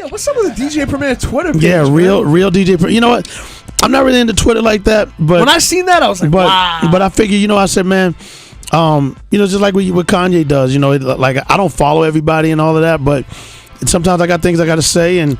Yeah, what's up with the DJ Premier Twitter page? Yeah, real DJ. You know what? I'm not really into Twitter like that, but when I seen that, I was like, wow. But I figure, I said, man, just like what Kanye does, like I don't follow everybody and all of that, but sometimes I got things I got to say, and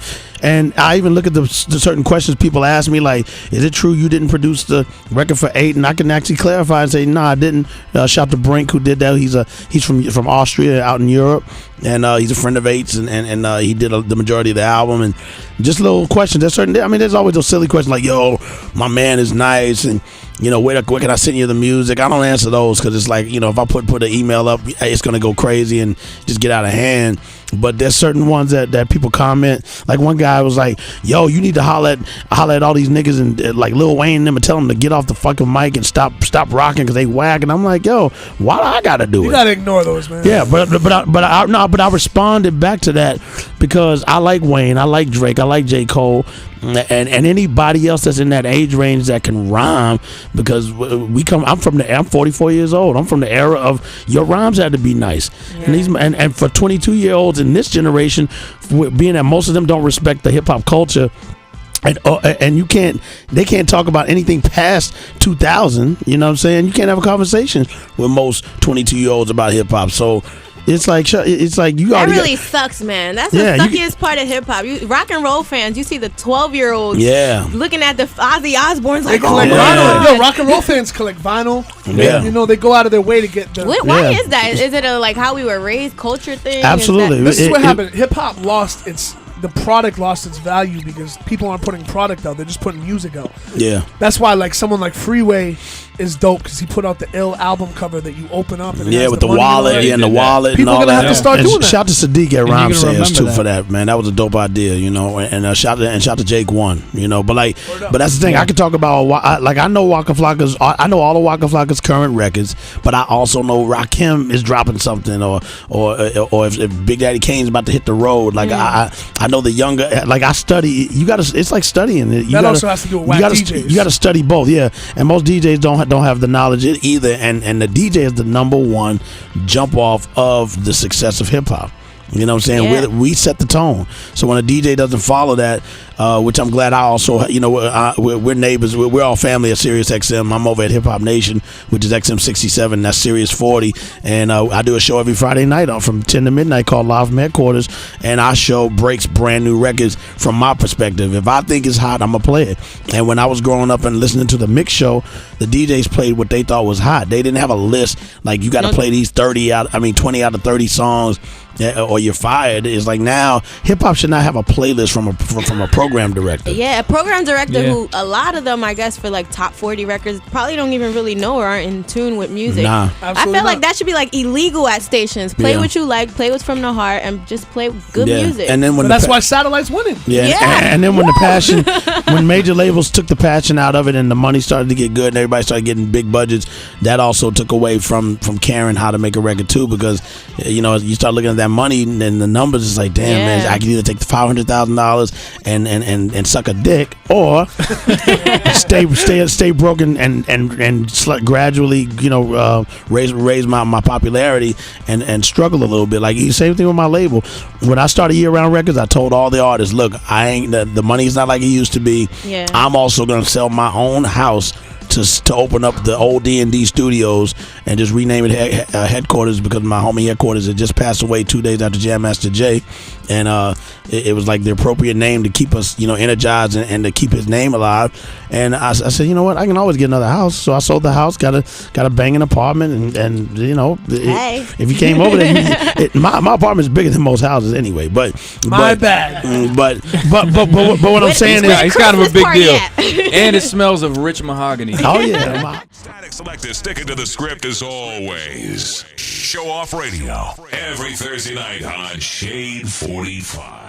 I even look at the certain questions people ask me, like, is it true you didn't produce the record for 8? And I can actually clarify and say, I didn't. Shout to Brink, who did that. He's from Austria, out in Europe, and he's a friend of 8's, and he did the majority of the album. And just little questions. There's always those silly questions like, yo, my man is nice, and where can I send you the music? I don't answer those because it's like, if I put an email up, it's gonna go crazy and just get out of hand. But there's certain ones that people comment. Like one guy was like, yo, you need to holler at all these niggas and like Lil Wayne and them and tell them to get off the fucking mic and stop rocking because they whack. And I'm like, yo, why do I gotta do it? You gotta ignore those, man. Yeah, but I responded back to that because I like Wayne, I like Drake, I like J. Cole, and anybody else that's in that age range that can rhyme, because I'm 44 years old. I'm from the era of your rhymes had to be nice. Yeah. And for 22-year-olds in this generation, being that most of them don't respect the hip hop culture, and they can't talk about anything past 2000. You know what I'm saying? You can't have a conversation with most 22-year-olds about hip hop. So it's like you that really sucks, man. That's the suckiest part of hip hop. Rock and roll fans, you see the 12-year-olds looking at the Ozzy Osbournes like, vinyl. Yo, rock and roll fans collect vinyl. Yeah. They go out of their way to get the. Why is that? Is it a like how we were raised culture thing? Absolutely. This is what happened. Hip hop the product lost its value because people aren't putting product out; they're just putting music out. Yeah, that's why like someone like Freeway is dope because he put out the ill album cover that you open up and with the wallet and the wallet. People and all are gonna have to start doing that. Shout to Sadiq at Rhyme Sayers too for that, man. That was a dope idea, and shout to Jake One, but that's the thing. I could talk about I know Waka Flocka's. I know all the Waka Flocka's current records, but I also know Rakim is dropping something, or if Big Daddy Kane's about to hit the road. Like I know the younger. Like I study. It's like studying. Also has to do with whack DJs. You got to study both, and most DJs don't have the knowledge either, and the DJ is the number one jump off of the success of hip hop. You know what I'm saying? Yeah. We set the tone. So when a DJ doesn't follow that, which I'm glad I also, we're neighbors. We're all family at Sirius XM. I'm over at Hip Hop Nation, which is XM 67. That's Sirius 40. And I do a show every Friday night from 10 to midnight called Live from Headquarters. And our show breaks brand new records from my perspective. If I think it's hot, I'm going to play it. And when I was growing up and listening to the mix show, the DJs played what they thought was hot. They didn't have a list like you got to play these 20 out of 30 songs. Or you're fired. It's like now hip hop should not have a playlist from a program director. Yeah, a program director who a lot of them, I guess, for like top 40 records probably don't even really know or aren't in tune with music. Nah, I feel like that should be like illegal at stations. Play what you like, play what's from the heart, and just play good music. And then that's why Satellite's winning. And then when the passion, when major labels took the passion out of it and the money started to get good and everybody started getting big budgets, that also took away from caring how to make a record too, because you start looking at that money and the numbers is like, damn, man, I can either take the $500,000 and suck a dick, or stay broken and gradually raise my popularity and struggle a little bit. Like same thing with my label. When I started Year Round Records, I told all the artists, look, the money's not like it used to be. I'm also gonna sell my own house to open up the old D&D studios and just rename it Headquarters, because my homie Headquarters had just passed away 2 days after Jam Master Jay, and it was like the appropriate name to keep us energized and to keep his name alive. And I said, you know what, I can always get another house. So I sold the house, got a banging apartment, and if you came over there, my apartment is bigger than most houses anyway. But bad. But what I'm saying is, it's kind of a big deal, and it smells of rich mahogany. Oh yeah. Static Selector sticking to the script as always. Showoff Radio every Thursday night on Shade 45.